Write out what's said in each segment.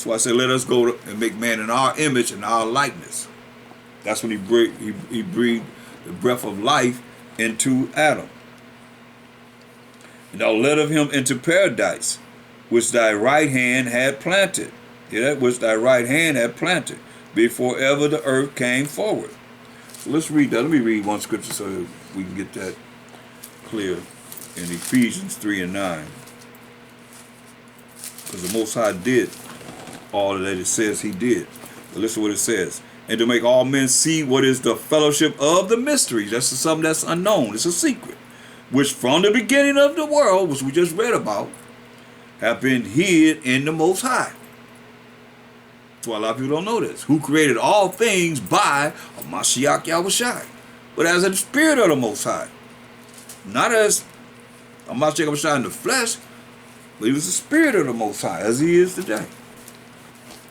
why I said, let us go and make man in our image and our likeness. That's when he breathed the breath of life into Adam. And thou led of him into paradise, which thy right hand had planted. Hear that? Which thy right hand had planted, before ever the earth came forward. So let's read that. Let me read one scripture so we can get that clear in Ephesians 3 and 9. Because the Most High did all that it says he did. But listen to what it says. And to make all men see what is the fellowship of the mysteries. That's something that's unknown. It's a secret. Which from the beginning of the world, which we just read about, have been hid in the Most High. That's why a lot of people don't know this. Who created all things by Mashiach Yahushai. But as the spirit of the Most High. Not as Mashiach Yahushai in the flesh, but he was the spirit of the Most High, as he is today.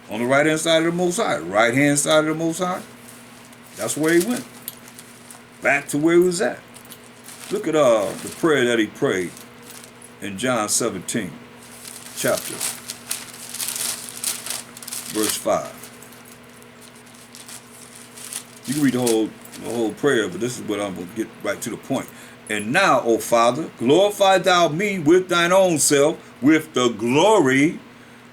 On the right hand side of the Most High. Right hand side of the Most High. That's where he went. Back to where he was at. Look at the prayer that he prayed in John 17, chapter, verse 5. You can read the whole prayer, but this is what I'm going to get right to the point. And now, O Father, glorify thou me with thine own self, with the glory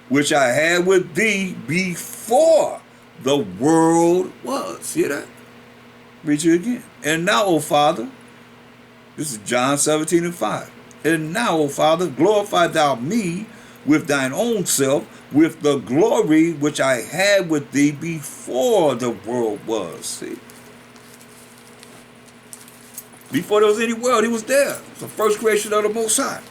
which I had with thee before the world was. Hear that? Read it again. And now, O Father, this is John 17 and 5. And now, O Father, glorify thou me with thine own self, with the glory which I had with thee before the world was. See? Before there was any world, he was there. It's the first creation of the Most High.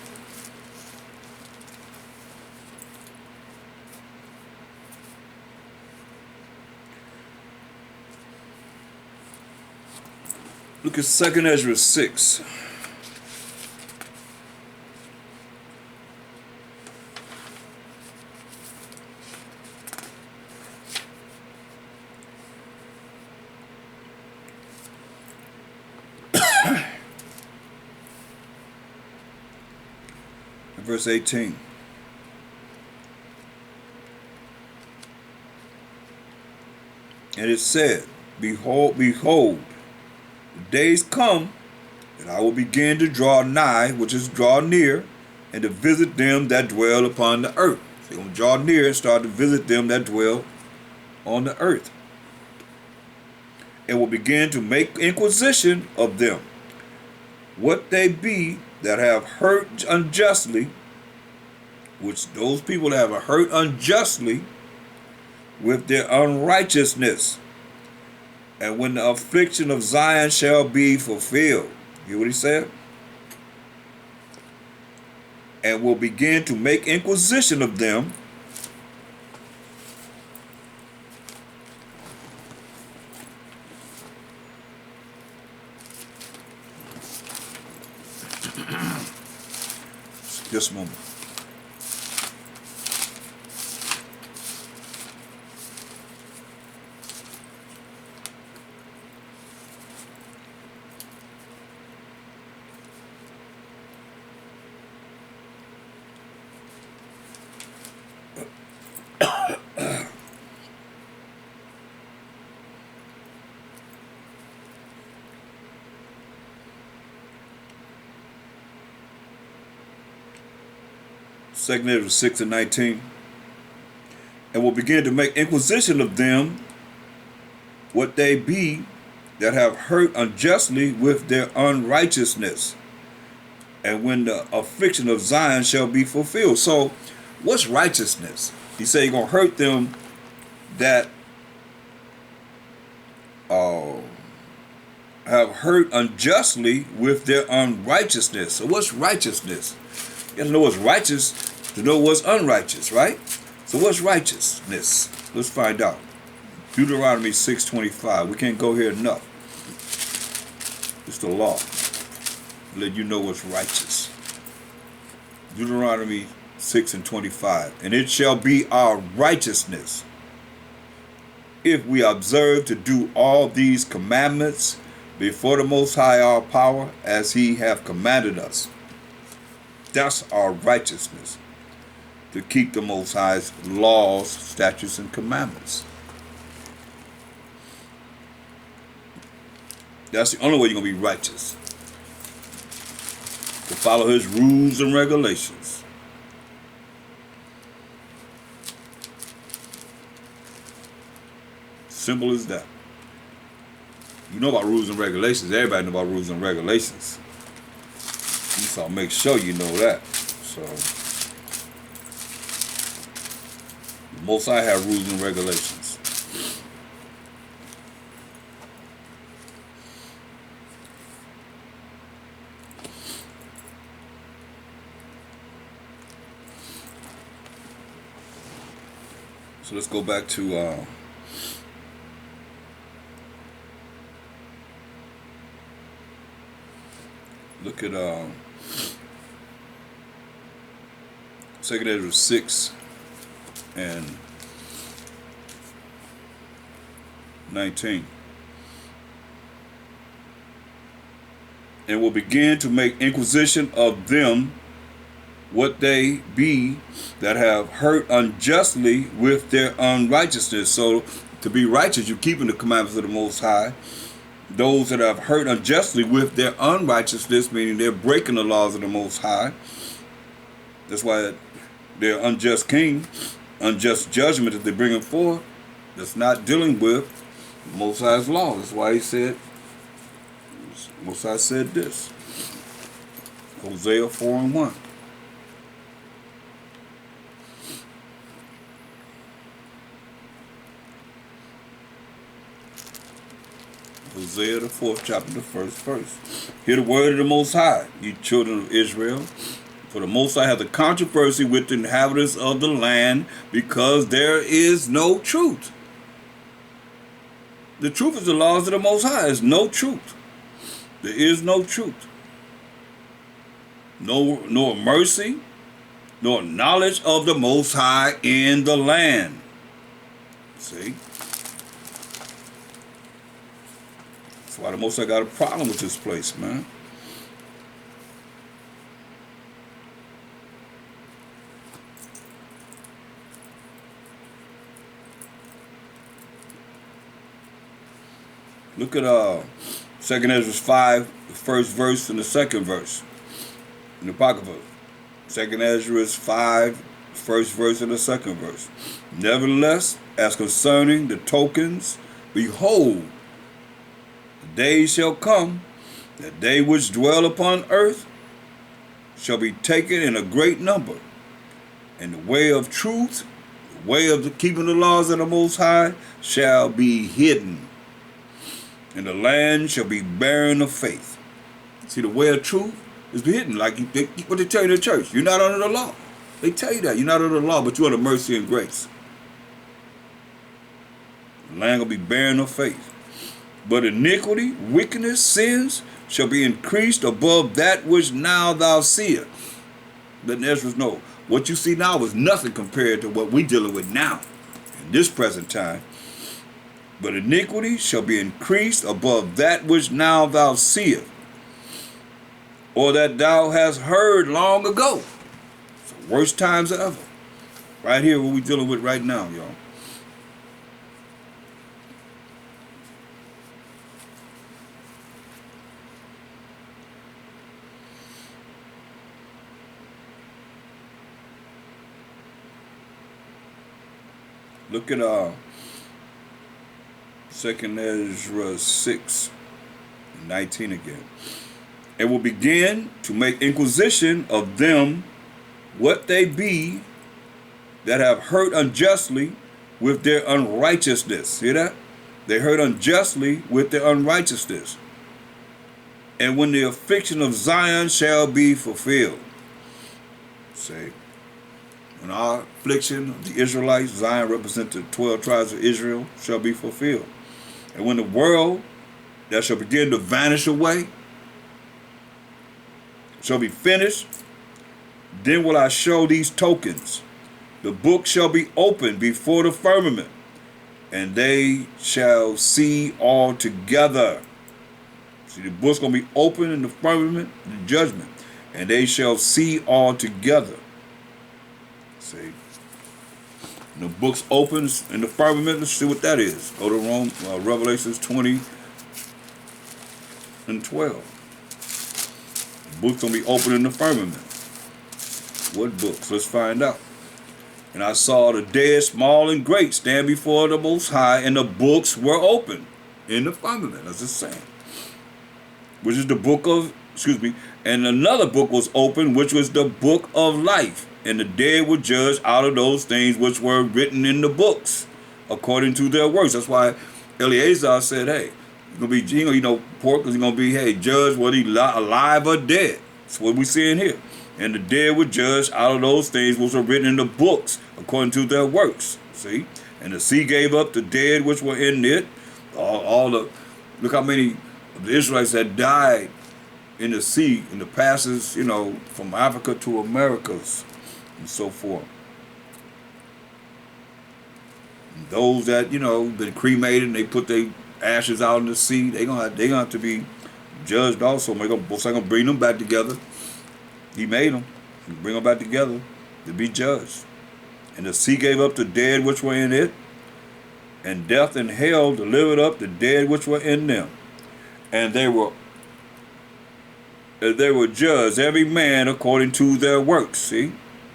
Look at 2 Ezra 6. Verse 18. And it said, Behold, the days come that I will begin to draw nigh, which is draw near, and to visit them that dwell upon the earth. So you're going to draw near and start to visit them that dwell on the earth. And will begin to make inquisition of them, what they be that have hurt unjustly, which those people that have hurt unjustly with their unrighteousness. And when the affliction of Zion shall be fulfilled. You hear what he said? And will begin to make inquisition of them, just a moment. Second Ezra 6 and 19. And will begin to make inquisition of them, what they be that have hurt unjustly with their unrighteousness. And when the affliction of Zion shall be fulfilled. So, what's righteousness? He said you're going to hurt them that have hurt unjustly with their unrighteousness. So what's righteousness? You got to know what's righteous to know what's unrighteous, right? So what's righteousness? Let's find out. Deuteronomy 6:25. We can't go here enough. It's the law. Let you know what's righteous. Deuteronomy 6 and 25. And it shall be our righteousness if we observe to do all these commandments before the Most High our power, as he hath commanded us. That's our righteousness. to keep the Most High's laws, statutes, and commandments. That's the only way you're going to be righteous. To follow his rules and regulations. Simple as that. You know about rules and regulations. Everybody know about rules and regulations. So I'll make sure you know that. So, the Most High have rules and regulations. So let's go back to look at 2nd Ezra 6 and 19. And will begin to make inquisition of them what they be that have hurt unjustly with their unrighteousness. So to be righteous, you're keeping the commandments of the Most High. Those that have hurt unjustly with their unrighteousness, meaning they're breaking the laws of the Most High. That's why their unjust king, unjust judgment that they're bringing forth, that's not dealing with the Most High's law. That's why he said, Most High said this. Hosea 4:1. Hosea the 4th chapter, the 1st verse. Hear the word of the Most High, ye children of Israel. For the Most High hath a controversy with the inhabitants of the land, because there is no truth. The truth is the laws of the Most High. There's no truth. There is no truth. Nor mercy, nor knowledge of the Most High in the land. See? That's why the Most High got a problem with this place, man. Look at 2nd Ezra 5, the 1st verse and the 2nd verse. In the Apocrypha. 2nd Ezra 5, 1st verse and the 2nd verse. Nevertheless, as concerning the tokens, behold, the days shall come, that they which dwell upon earth shall be taken in a great number, and the way of truth, the way of keeping the laws of the Most High, shall be hidden, and the land shall be barren of faith. See, the way of truth is hidden, like what they tell you in the church. You're not under the law. They tell you that. You're not under the law, but you're under mercy and grace. The land will be barren of faith. But iniquity, wickedness, sins shall be increased above that which now thou seest. Letting Ezra know, what you see now is nothing compared to what we're dealing with now, in this present time. But iniquity shall be increased above that which now thou seest, or that thou hast heard long ago. It's the worst times ever. Right here, what we're dealing with right now, y'all. Look at 2nd Ezra 6, 19 again. And will begin to make inquisition of them what they be that have hurt unjustly with their unrighteousness. See that? They hurt unjustly with their unrighteousness. And when the affliction of Zion shall be fulfilled. Say, when our affliction of the Israelites, Zion represents the 12 tribes of Israel, shall be fulfilled. And when the world that shall begin to vanish away shall be finished, then will I show these tokens. The book shall be opened before the firmament, and they shall see all together. See, the book's going to be open in the firmament, the judgment, and they shall see all together. See? And the books opens in the firmament. Let's see what that is. Go to Revelations 20 and 12. The book's going to be open in the firmament. What books? Let's find out. And I saw the dead, small and great, stand before the Most High, and the books were open in the firmament, as it's saying. Which is the book of, and another book was open, which was the book of life. And the dead were judged out of those things which were written in the books, according to their works. That's why Eleazar said, hey, you're going to be, pork, because he's going to be, hey, judged whether he alive or dead. That's what we see in here. And the dead were judged out of those things which were written in the books, according to their works. See? And the sea gave up the dead which were in it. Look how many of the Israelites that died in the sea, in the passes, from Africa to Americas, and so forth. And those that, been cremated and they put their ashes out in the sea, they're gonna have to be judged also. Most likely gonna bring them back together. He made them. Bring them back together to be judged. And the sea gave up the dead which were in it, and death and hell delivered up the dead which were in them. And they were judged, every man according to their works. See?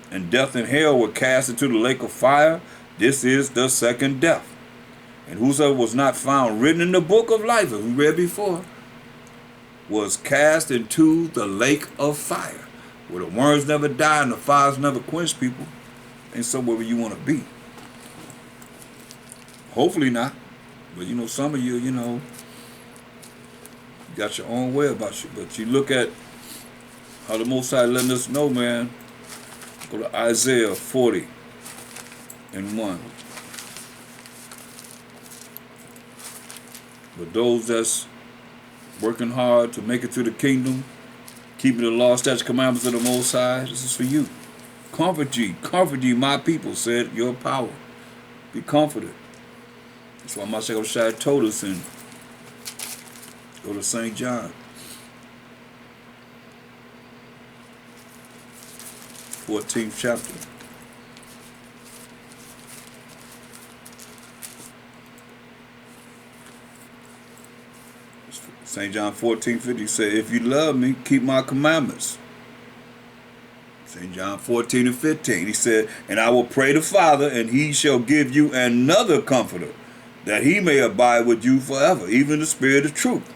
And death and hell were cast into the lake of fire. This is the second death. And whosoever was not found written in the book of life, as we read before, was cast into the lake of fire, where the worms never die and the fires never quench, people. Ain't somewhere where you want to be. Hopefully not. But some of you, got your own way about you. But you look at how the Most High letting us know, man. Go to Isaiah 40 and 1. But those that's working hard to make it through the kingdom, keeping the law, statutes, commandments of the Most High, this is for you. Comfort ye, my people, said your power. Be comforted. That's why Mashiach Shai told us in, go to St. John 14th chapter. St. John 14:50 said, if you love me, keep my commandments. St. John 14 and 15, he said, and I will pray the Father, and he shall give you another comforter, that he may abide with you forever, even the Spirit of truth,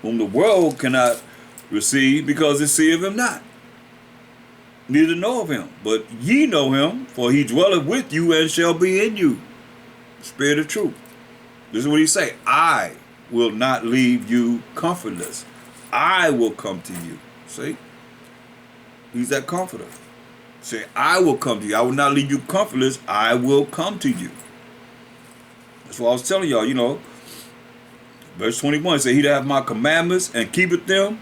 whom the world cannot receive, because it seeth him not, neither know of him. But ye know him, for he dwelleth with you and shall be in you. The Spirit of truth. This is what he say. I will not leave you comfortless. I will come to you. See? He's that comforter. Say, I will come to you. I will not leave you comfortless. I will come to you. That's what I was telling y'all, Verse 21 say, he that hath my commandments and keepeth them,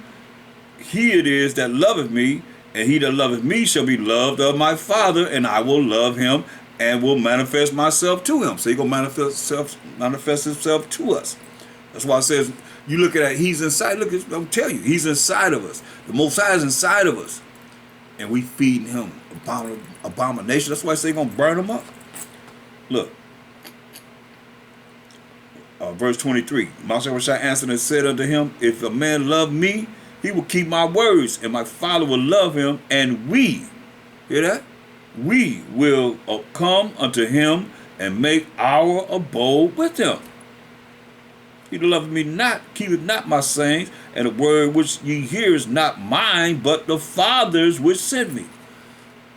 he it is that loveth me, and he that loveth me shall be loved of my Father, and I will love him and will manifest myself to him. So he going to manifest himself to us. That's why it says, you look at it, he's inside. Look, I'm telling you, he's inside of us. The Most High is inside of us. And we feeding him abomination. That's why I say going to burn him up. Look. Verse 23. Mashiach answered and said unto him, if a man love me, he will keep my words, and my Father will love him, and we, hear that? We will come unto him and make our abode with him. He that loveth me not, keepeth not my sayings, and the word which ye hear is not mine, but the Father's which sent me.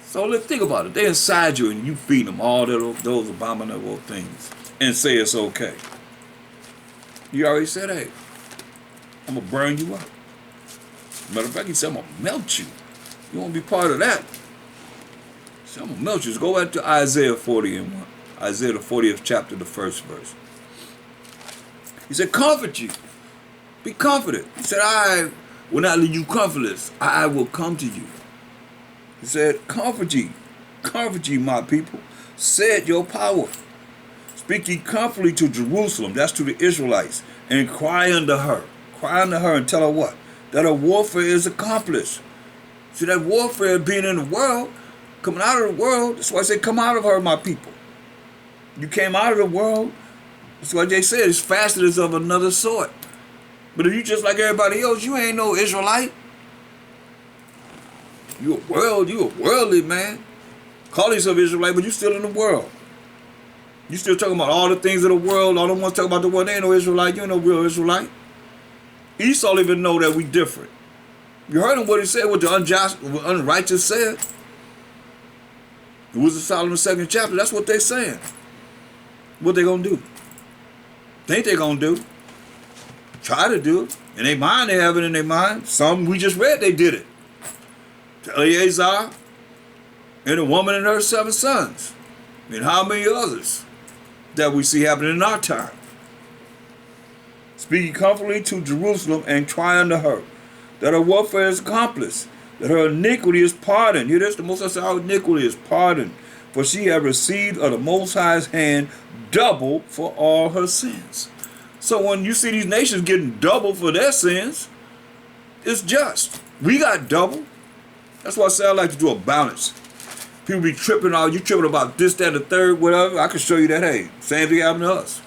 So let's think about it. They're inside you, and you feed them all those abominable things, and say it's okay. You already said, hey, I'm going to burn you up. Matter of fact, he said, I'm going to melt you. You won't be part of that. He said, I'm going to melt you. Just go back to Isaiah 40 and 1. Isaiah the 40th chapter, the first verse. He said, comfort you. Be comforted. He said, I will not leave you comfortless. I will come to you. He said, comfort ye, my people. Said your power. Speak ye comfortably to Jerusalem, that's to the Israelites, and cry unto her. Cry unto her and tell her what? That her warfare is accomplished. See, that warfare being in the world, Coming out of the world. That's why I say, come out of her, my people. You came out of the world. That's what they said. It's fasted as of another sort. But if you just like everybody else, you ain't no Israelite. You a worldly man. Call yourself Israelite, but you still in the world. You still talking about all the things of the world. All the ones talking about the world. They ain't no Israelite. You ain't no real Israelite. Esau even know that we different. You heard him what he said, what the unrighteous said. It was in Solomon's 2nd chapter. That's what they saying. What they gonna do? Think they gonna do? Try to do it. In their mind, they have it in their mind. Some we just read, they did it. To Eleazar and a woman and her 7 sons. And how many others that we see happening in our time? Speaking comfortably to Jerusalem and cry unto her that her warfare is accomplished, that her iniquity is pardoned. Hear this? The Most High said, our iniquity is pardoned, for she have received of the Most High's hand double for all her sins. So when you see these nations getting double for their sins, it's just. We got double. That's why I say I like to do a balance. People be tripping out. You tripping about this, that, the third, whatever. I can show you that, hey, same thing happened to us.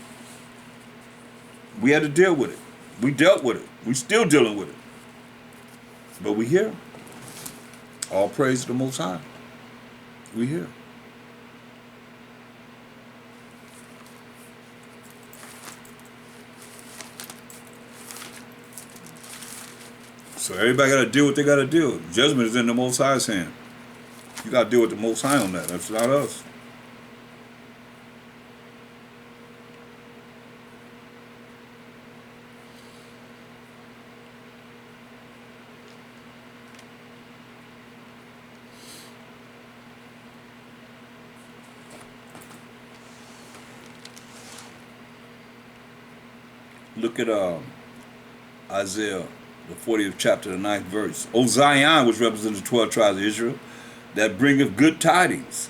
We had to deal with it. We dealt with it. We still dealing with it. But we here. All praise to the Most High. We here. So everybody got to deal what they got to deal. Judgment is in the Most High's hand. You got to deal with the Most High on that. That's not us. Look at Isaiah, the 40th chapter, the 9th verse. O Zion, which represents the 12 tribes of Israel, that bringeth good tidings,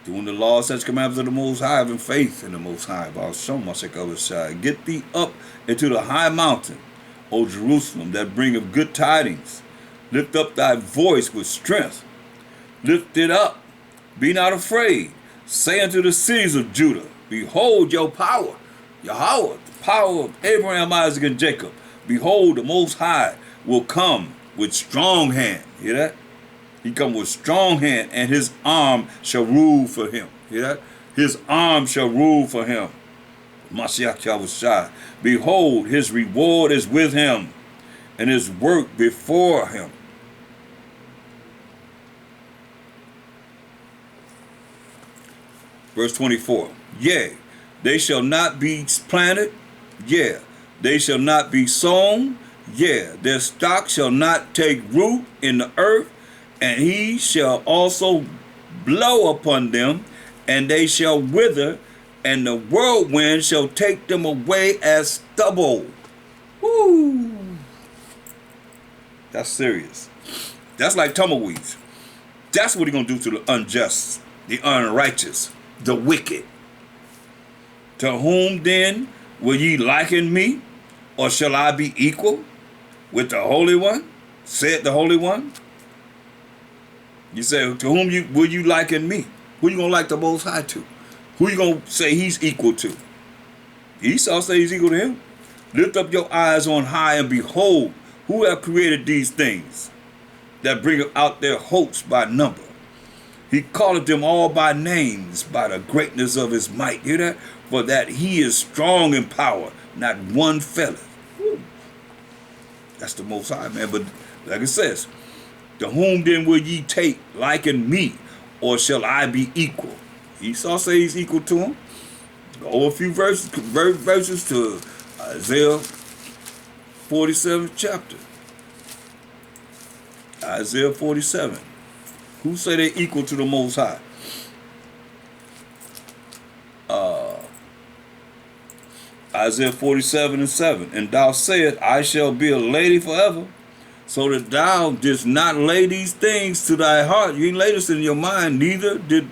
doing the law, such commandments of the Most High, having faith in the Most High. Get thee up into the high mountain, O Jerusalem, that bringeth good tidings. Lift up thy voice with strength. Lift it up. Be not afraid. Say unto the cities of Judah, behold your power. Yahweh, the power of Abraham, Isaac, and Jacob. Behold, the Most High will come with strong hand. Hear that? He come with strong hand, and his arm shall rule for him. Hear that? His arm shall rule for him. Mashiach Yahushua. Behold, his reward is with him, and his work before him. Verse 24. Yea, they shall not be planted. Yeah, they shall not be sown. Yeah, their stock shall not take root in the earth, and he shall also blow upon them, and they shall wither, and the whirlwind shall take them away as stubble. Woo! That's serious. That's like tumbleweeds. That's what he's going to do to the unjust, the unrighteous, the wicked. To whom then will ye liken me, or shall I be equal with the Holy One? Said the Holy One. You say, to whom will you liken me? Who you going to like the Most High to? Who you going to say he's equal to? Esau say he's equal to him. Lift up your eyes on high and behold, who have created these things that bring out their hosts by number. He calleth them all by names, by the greatness of his might. Hear that? For that he is strong in power, not one faileth. That's the Most High, man. But like it says, to whom then will ye take liken me, or shall I be equal? Esau say he's equal to him. Go a few verses to Isaiah 47th chapter. Isaiah 47. Who say they equal to the Most High? Isaiah 47:7. And thou sayest, I shall be a lady forever, so that thou didst not lay these things to thy heart. You ain't laid this in your mind, neither did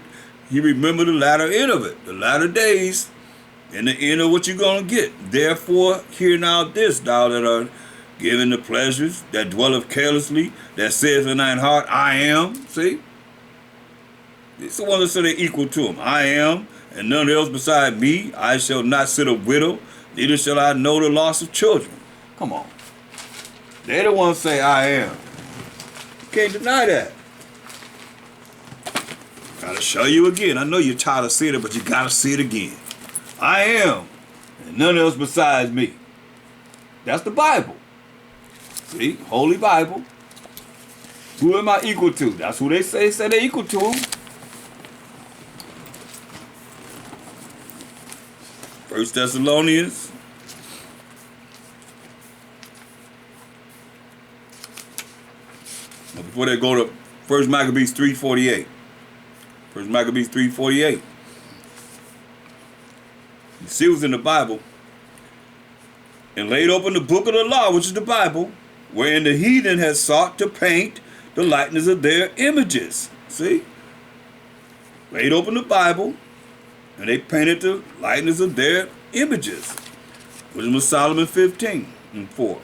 he remember the latter end of it, the latter days, and the end of what you're going to get. Therefore, hear now this, thou that art given the pleasures, that dwelleth carelessly, that saith in thine heart, I am. See? It's the one that said they equal to him. I am, and none else beside me. I shall not sit a widow, neither shall I know the loss of children. Come on. They the ones say I am. You can't deny that. Gotta show you again. I know you're tired of seeing it, but you gotta see it again. I am, and none else besides me. That's the Bible. See? Holy Bible. Who am I equal to? That's who they say they're equal to him. 1 Thessalonians. Before they go to 1 Maccabees 3:48. 1 Maccabees 3:48. You see what's in the Bible. And laid open the book of the law, which is the Bible, wherein the heathen has sought to paint the likeness of their images. See? Laid open the Bible, and they painted the likeness of their images. Which was Solomon 15:4.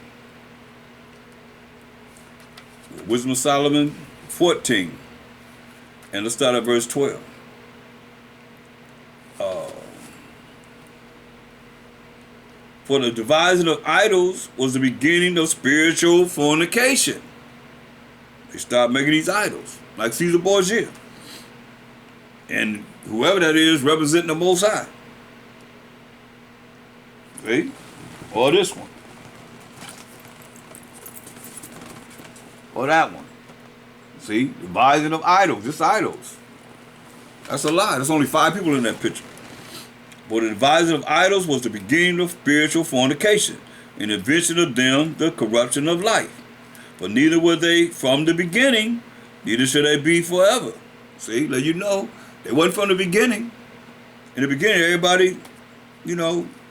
Wisdom of Solomon 14. And let's start at verse 12. For the devising of idols was the beginning of spiritual fornication. They start making these idols, like Caesar Borgia. And whoever that is representing the Most High. See? Or this one. Or that one. See? Devising of idols. Just idols. That's a lie. There's only 5 people in that picture. For the devising of idols was the beginning of spiritual fornication, and the invention of them the corruption of life. But neither were they from the beginning, neither shall they be forever. See, let you know, they wasn't from the beginning. In the beginning, everybody,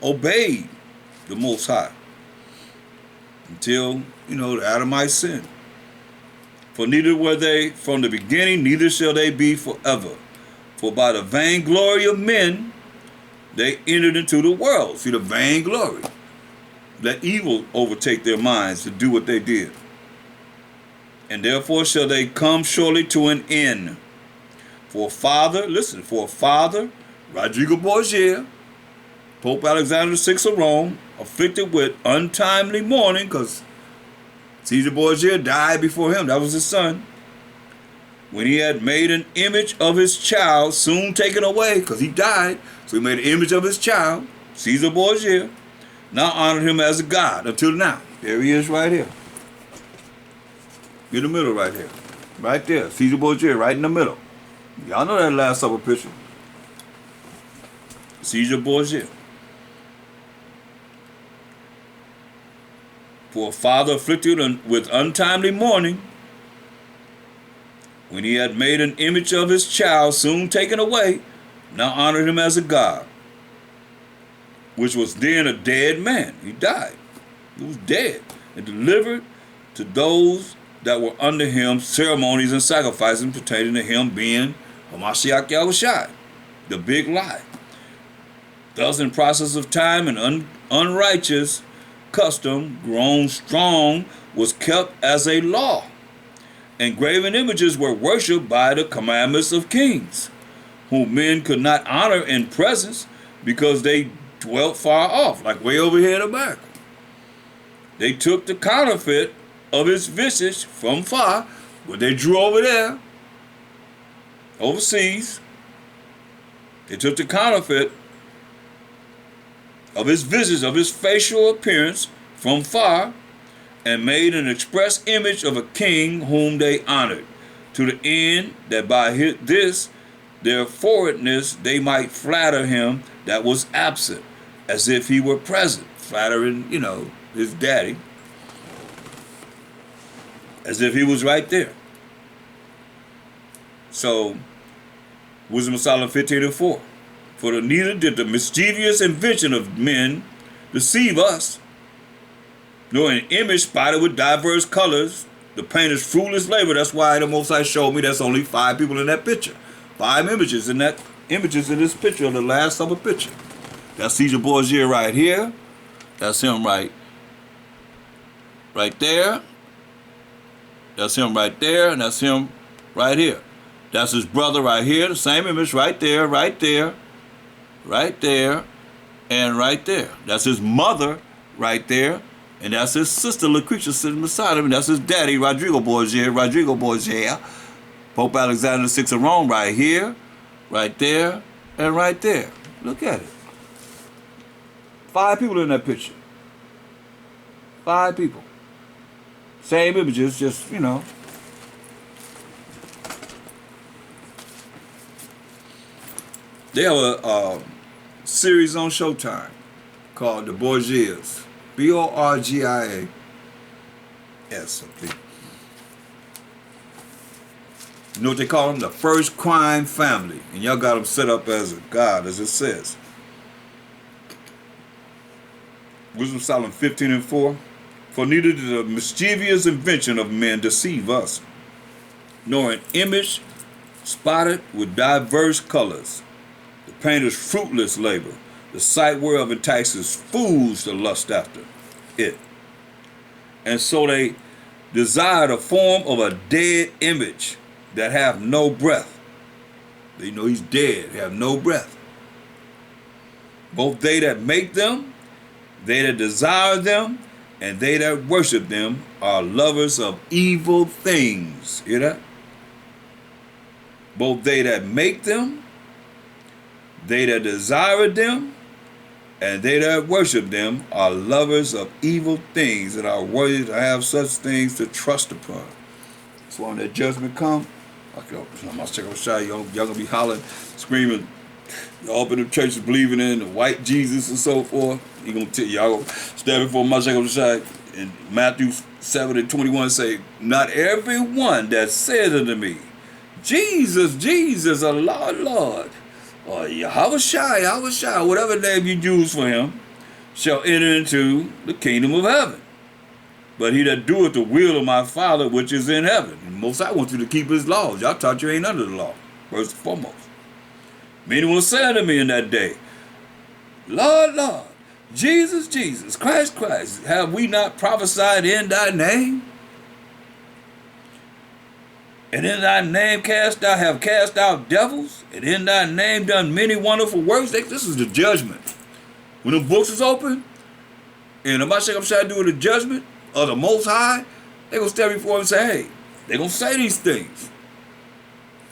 obeyed the Most High. Until, the Adamites sinned. For neither were they from the beginning, neither shall they be forever. For by the vainglory of men, they entered into the world. See, the vainglory. Let evil overtake their minds to do what they did. And therefore shall they come surely to an end. For a father, Rodrigo Borgia, Pope Alexander VI of Rome, afflicted with untimely mourning, because Caesar Borgia died before him. That was his son. When he had made an image of his child, soon taken away, because he died. So he made an image of his child, Caesar Borgia, now honored him as a god until now. There he is right here. In the middle right here. Right there. Caesar Borgia right in the middle. Y'all know that Last Supper picture. Caesar Borgia. For a father afflicted with untimely mourning, when he had made an image of his child, soon taken away, now honored him as a god, which was then a dead man. He died. He was dead. And delivered to those that were under him ceremonies and sacrifices pertaining to him being Hamashiach Yahushai, the big lie. Thus in process of time and unrighteous custom grown strong was kept as a law, and graven images were worshipped by the commandments of kings, whom men could not honor in presence because they dwelt far off, like way over here in America. They took the counterfeit of his visage from far, what they drew over there, overseas. They took the counterfeit of his visage, of his facial appearance from far, and made an express image of a king whom they honored, to the end that by this their forwardness they might flatter him that was absent, as if he were present, flattering, his daddy, as if he was right there. So, Wisdom of Solomon 15:4. For neither did the mischievous invention of men deceive us, nor an image spotted with diverse colors, the painter's fruitless labor. That's why the Most High showed me that's only 5 people in that picture. 5 images in this picture of the Last Supper picture. That's Caesar Borgia right here. That's him right there. That's him right there, and that's him right here. That's his brother right here, the same image right there, right there, right there, and right there. That's his mother right there, and that's his sister Lucretia sitting beside him, and that's his daddy Rodrigo Borgia, Pope Alexander VI of Rome right here, right there, and right there. Look at it. 5 people in that picture. 5 people. Same images, just, you know. They have a series on Showtime called The Borgias. Borgias. Okay. You know what they call them? The first crime family. And y'all got them set up as a god, as it says. Wisdom of Solomon 15:4. For neither did the mischievous invention of men deceive us, nor an image spotted with diverse colors. The painter's fruitless labor, the sight whereof entices fools to lust after it. And so they desire the form of a dead image that have no breath. They know he's dead, have no breath. Both they that make them, they that desire them, and they that worship them are lovers of evil things. Hear that? Both they that make them, they that desire them, and they that worship them are lovers of evil things and are worthy to have such things to trust upon. So when that judgment come, I'm gonna check on shy. Y'all gonna be hollering, screaming, y'all up in the churches believing in the white Jesus and so forth. He gonna tell y'all gonna stand before my check on shy. And Matthew 7:21 say, not everyone that says unto me, Jesus, Jesus, or Lord, Lord, or Yahweh, whatever name you use for him, shall enter into the kingdom of heaven. But he that doeth the will of my Father which is in heaven. And most I want you to keep his laws. Y'all taught you ain't under the law, first and foremost. Many will say unto me in that day, Lord, Lord, Jesus, Jesus, Christ, Christ, have we not prophesied in thy name? And in thy name have cast out devils, and in thy name done many wonderful works. This is the judgment. When the books is open, and the Mashiach trying to do the judgment of the Most High, they're going to stand before him and say, hey, they're going to say these things.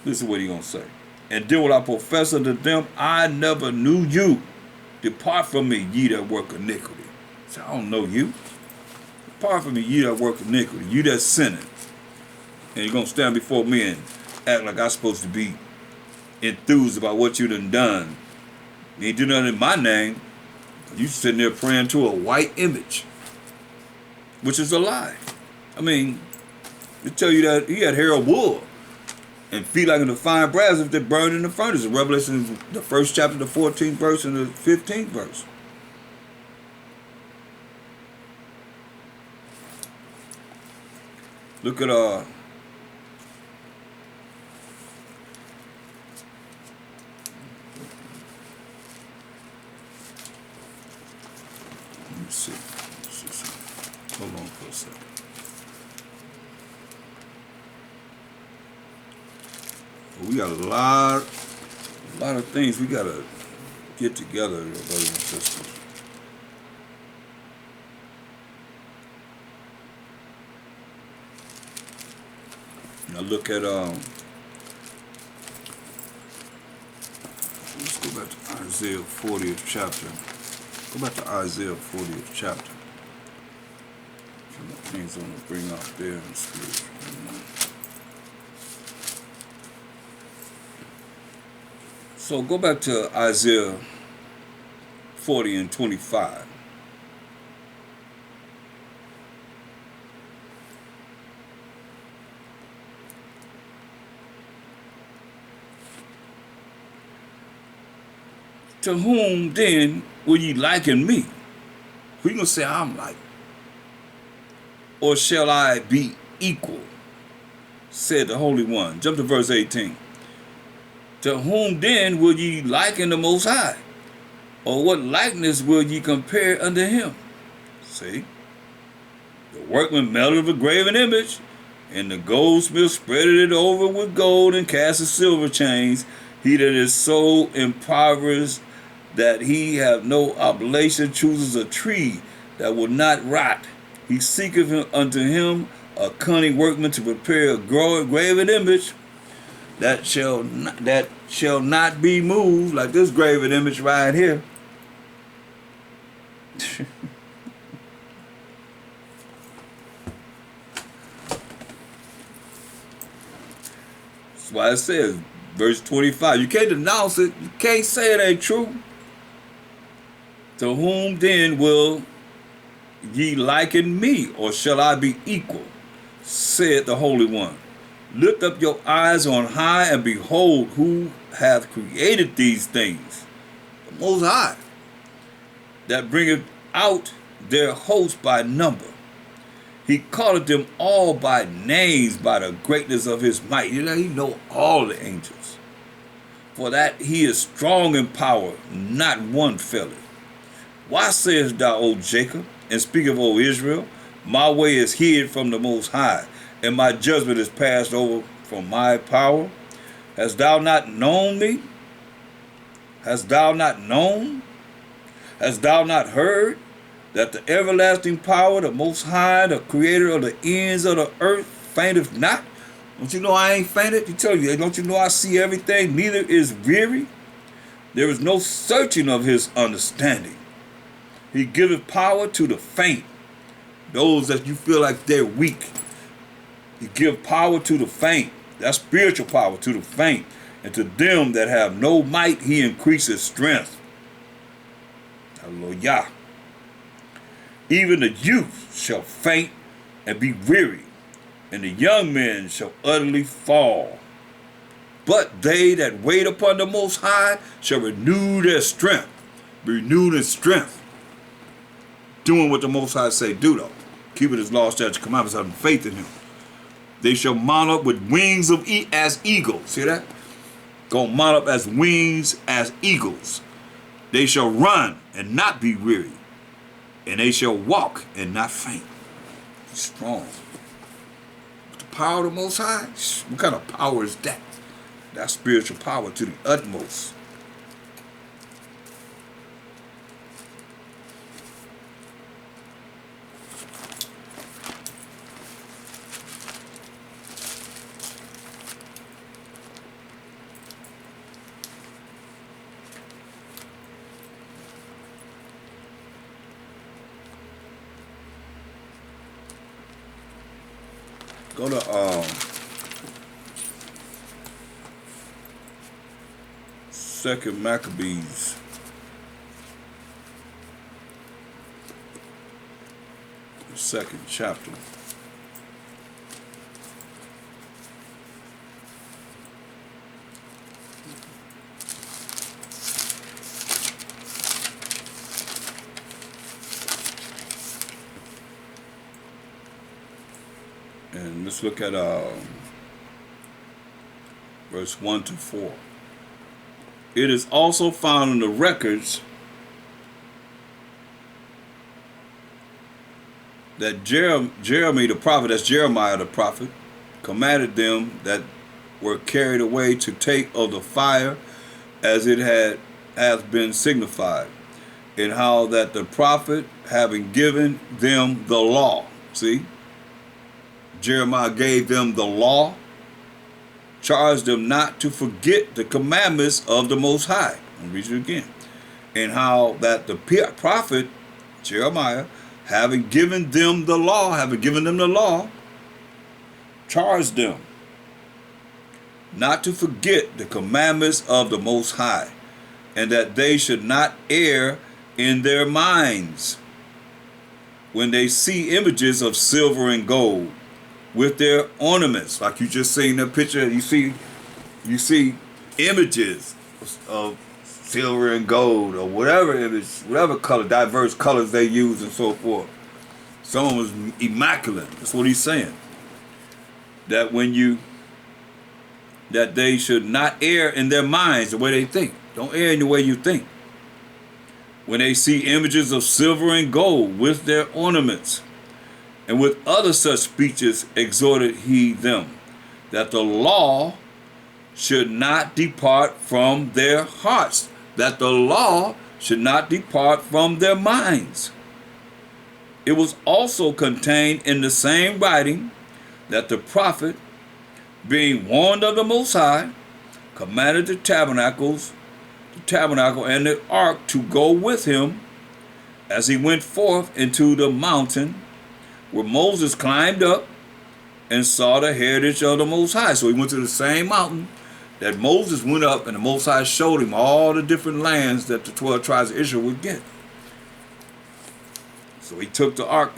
Listen what he's going to say. And then will I profess unto them, I never knew you. Depart from me, ye that work iniquity. So I don't know you. Depart from me, ye that work iniquity. You that sinning. And you're going to stand before me and act like I'm supposed to be enthused about what you done. You ain't do nothing in my name. You sitting there praying to a white image, which is a lie. I mean, they tell you that he had hair of wool and feet like in the fine brass if they burned in the furnace. In Revelation, the 1st chapter, the 14th verse and the 15th verse. Look at let me see. Hold on for a second. We got a lot of things we gotta get together, brothers and sisters. Now look at let's go back to Isaiah 40th chapter. Go back to Isaiah 40th chapter. Some of the things I'm gonna bring out there in the spirit. So go back to Isaiah 40 and 25. To whom then will ye liken me? Who you gonna say I'm like? Or shall I be equal? Said the Holy One. Jump to verse 18. To whom then will ye liken the Most High? Or what likeness will ye compare unto him? See? The workman melted of a graven image, And the goldsmith spreaded it over with gold and cast the silver chains. He that is so impoverished that he have no oblation chooses a tree that will not rot. He seeketh unto him a cunning workman to prepare a graven image that shall not be moved, like this graven image right here. That's why it says, verse 25, you can't denounce it, you can't say it ain't true. To whom then will ye liken me, or shall I be equal? Said the Holy One. Lift up your eyes on high and behold who hath created these things. The Most High, that bringeth out their hosts by number. He calleth them all by names, by the greatness of his might. You know, he know all the angels. For that he is strong in power, not one faileth. Why sayest thou, O Jacob, and speaketh, O Israel, my way is hid from the Most High, and my judgment is passed over from my power? Hast thou not known me? Hast thou not known? Hast thou not heard that the everlasting power, the Most High, the creator of the ends of the earth, fainteth not? Don't you know I ain't fainted? He tell you, don't you know I see everything? Neither is weary. There is no searching of his understanding. He giveth power to the faint, those that you feel like they're weak. He give power to the faint. That's spiritual power to the faint. And to them that have no might, he increases strength. Hallelujah. Even the youth shall faint and be weary, and the young men shall utterly fall. But they that wait upon the Most High shall renew their strength. Be renewed in strength. Doing what the Most High say do, though. Keeping his law, statutes, commandments, having faith in him. They shall mount up with wings of as eagles. See that? Gonna mount up as wings as eagles. They shall run and not be weary, and they shall walk and not faint. Strong. The power of the Most High? What kind of power is that? That's spiritual power to the utmost. Go to Second Maccabees. The second chapter. And let's look at verse 1 to 4. It is also found in the records that Jeremy the prophet, that's Jeremiah the prophet, commanded them that were carried away to take of the fire as it has been signified, and how that the prophet, having given them the law, see, Jeremiah gave them the law, charged them not to forget the commandments of the Most High. I'll read it again. And how that the prophet, Jeremiah, having given them the law, charged them not to forget the commandments of the Most High, and that they should not err in their minds when they see images of silver and gold, with their ornaments, like you just seen the picture. You see images of silver and gold, or whatever image, whatever color, diverse colors they use and so forth. Some of them was immaculate. That's what he's saying. That that they should not err in their minds the way they think. Don't err in the way you think. When they see images of silver and gold with their ornaments, And with other such speeches exhorted he them, that the law should not depart from their hearts, that the law should not depart from their minds. It was also contained in the same writing that the prophet, being warned of the Most High, commanded the tabernacle and the ark to go with him as he went forth into the mountain where Moses climbed up and saw the heritage of the Most High. So he went to the same mountain that Moses went up, and the Most High showed him all the different lands that the 12 tribes of Israel would get. So he took the ark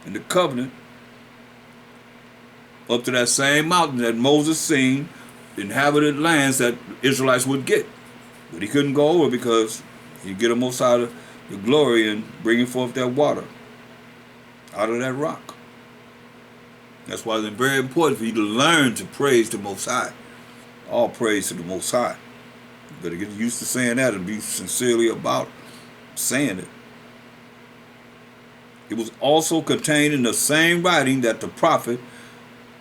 and the covenant up to that same mountain that Moses seen, the inhabited lands that Israelites would get. But he couldn't go over because he'd get the Most High the glory and bringing forth that water out of that rock. That's why it's very important for you to learn to praise the Most High. All praise to the Most High. You better get used to saying that and be sincerely about saying it. It was also contained in the same writing that the prophet,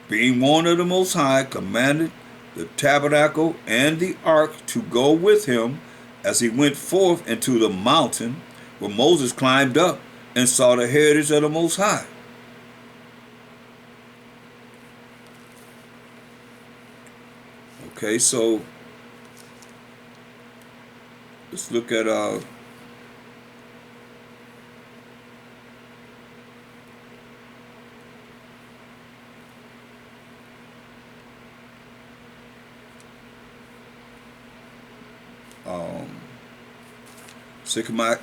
being warned of the Most High, commanded the tabernacle and the ark to go with him as he went forth into the mountain where Moses climbed up and saw the heritage of the Most High. Okay, so let's look at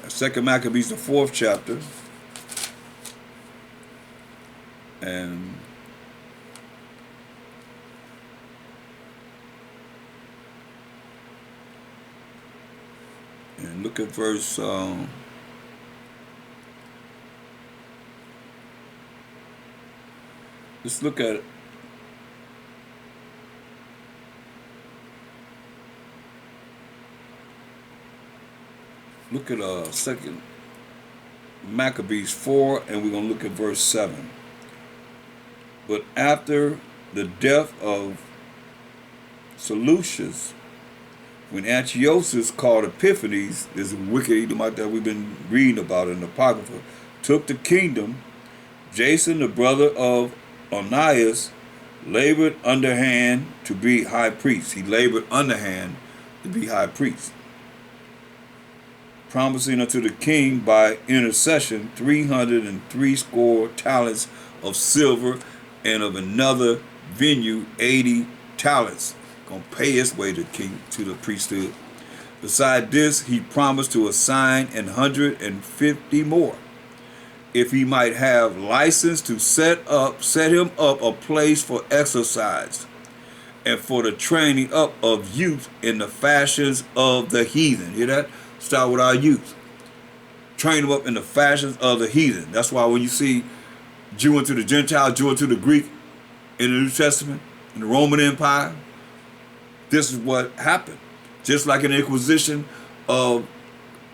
Second Maccabees, the 4th chapter, and look at verse let's look at Second Maccabees 4, and we're going to look at verse 7. But after the death of Seleucus, when Antiochus called Epiphanes, this wicked Edomite that we've been reading about in the Apocrypha, took the kingdom, Jason, the brother of Onias, labored underhand to be high priest. He labored underhand to be high priest, promising unto the king by intercession 360 talents of silver, and of another venue 80 talents. Gonna pay his way to king to the priesthood. Beside this, he promised to assign 150 more, if he might have license to set him up a place for exercise, and for the training up of youth in the fashions of the heathen. Hear that? Start with our youth. Train them up in the fashions of the heathen. That's why when you see Jew unto the Gentile, Jew unto the Greek in the New Testament, in the Roman Empire, this is what happened. Just like in the Inquisition of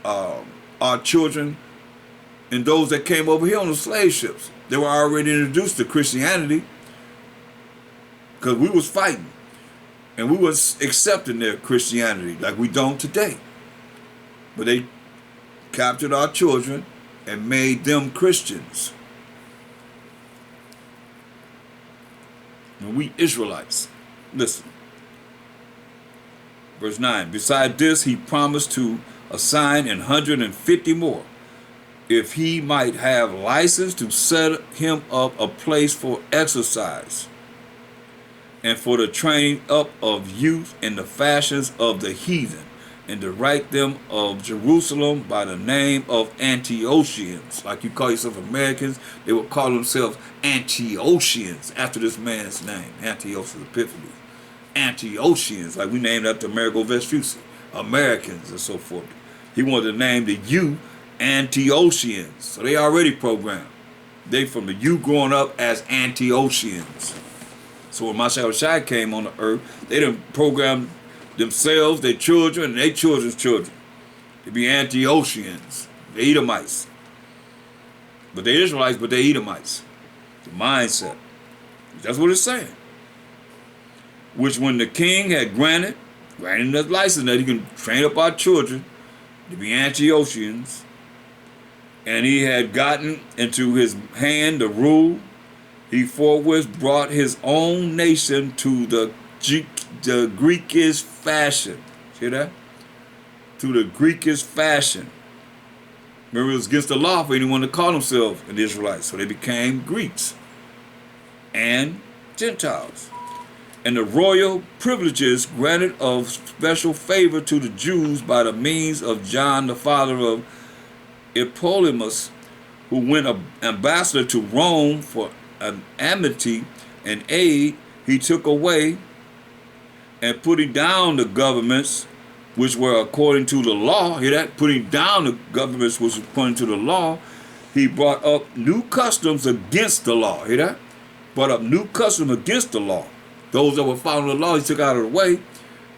our children and those that came over here on the slave ships. They were already introduced to Christianity because we was fighting and we was accepting their Christianity like we don't today. But they captured our children and made them Christians. And we Israelites, listen. Verse 9, beside this, he promised to assign 150 more, if he might have license to set him up a place for exercise, and for the training up of youth in the fashions of the heathen, and to write them of Jerusalem by the name of Antiochians. Like you call yourself Americans, they would call themselves Antiochians after this man's name, Antiochus Epiphanes. Antiochians, like we named after Amerigo Vespucci, Americans and so forth. He wanted to name the U Antiochians. So they already programmed. They from the U growing up as Antiochians. So when Mashiach came on the earth, they done programmed themselves, their children, and their children's children to be Antiochians, the Edomites. But they're Israelites, but they're Edomites. The mindset. That's what it's saying. Which when the king had granted us license that he can train up our children to be Antiochians, and he had gotten into his hand the rule, he forthwith brought his own nation to the Greekish fashion. See that? To the Greekish fashion. Remember, it was against the law for anyone to call themselves an Israelite, so they became Greeks and Gentiles. And the royal privileges granted of special favor to the Jews by the means of John, the father of Epolymus, who went an ambassador to Rome for an amity and aid, he took away, and putting down the governments which were according to the law, hear that? Putting down the governments which were according to the law, he brought up new customs against the law, hear that? Brought up new customs against the law. Those that were following the law, he took out of the way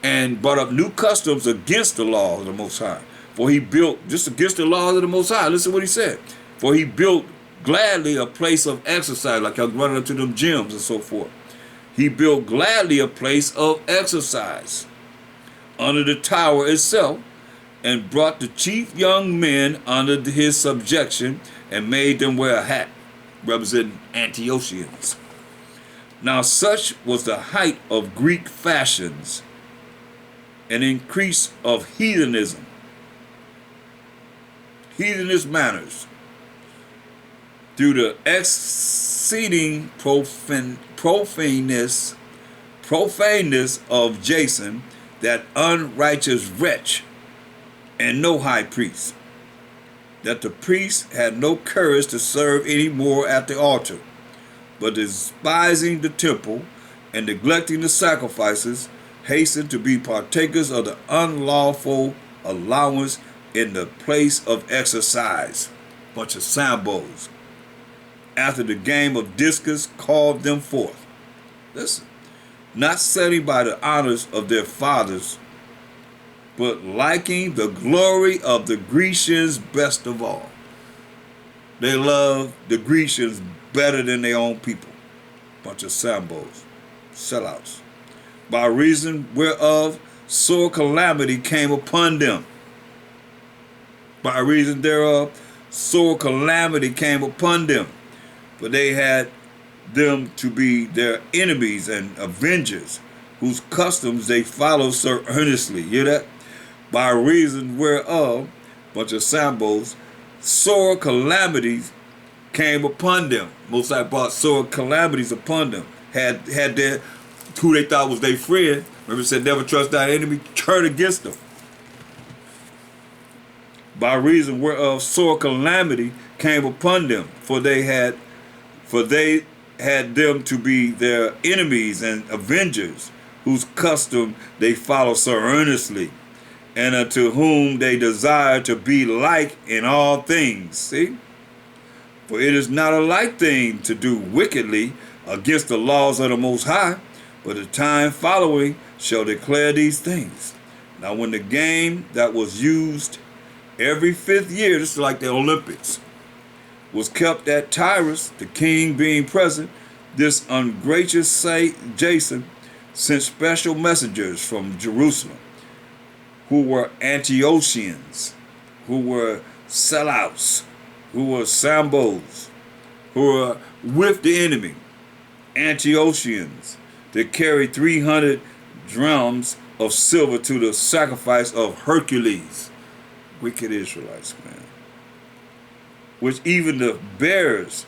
and brought up new customs against the law of the Most High. For he built, just against the laws of the Most High, listen to what he said. For he built gladly a place of exercise, like I was running up to them gyms and so forth. He built gladly a place of exercise under the tower itself, and brought the chief young men under his subjection, and made them wear a hat, representing Antiochians. Now such was the height of Greek fashions, an increase of heathenist manners, through the exceeding profaneness of Jason, that unrighteous wretch, and no high priest, that the priest had no courage to serve any more at the altar, but despising the temple and neglecting the sacrifices, hastened to be partakers of the unlawful allowance in the place of exercise. Bunch of sambos. After the game of discus, called them forth. Listen, not setting by the honors of their fathers, but liking the glory of the Grecians best of all. They love the Grecians better than their own people. Bunch of sambos, sellouts. By reason whereof sore calamity came upon them. By reason thereof sore calamity came upon them. For they had them to be their enemies and avengers, whose customs they follow so earnestly. Hear that? By reason whereof, bunch of sambos, sore calamities came upon them. Most High brought sore calamities upon them. Had their, who they thought was their friend. Remember it said, never trust thy enemy, turn against them. By reason whereof sore calamity came upon them, for they had them to be their enemies and avengers, whose custom they follow so earnestly, and unto whom they desire to be like in all things. See? For it is not a light thing to do wickedly against the laws of the Most High, but the time following shall declare these things. Now when the game that was used every 5th year, this is like the Olympics, was kept at Tyrus, the king being present, this ungracious Jason sent special messengers from Jerusalem, who were Antiochians, who were sellouts, who were sambos, who were with the enemy, Antiochians, to carry 300 drams of silver to the sacrifice of Hercules. Wicked Israelites, man. Which even the bearers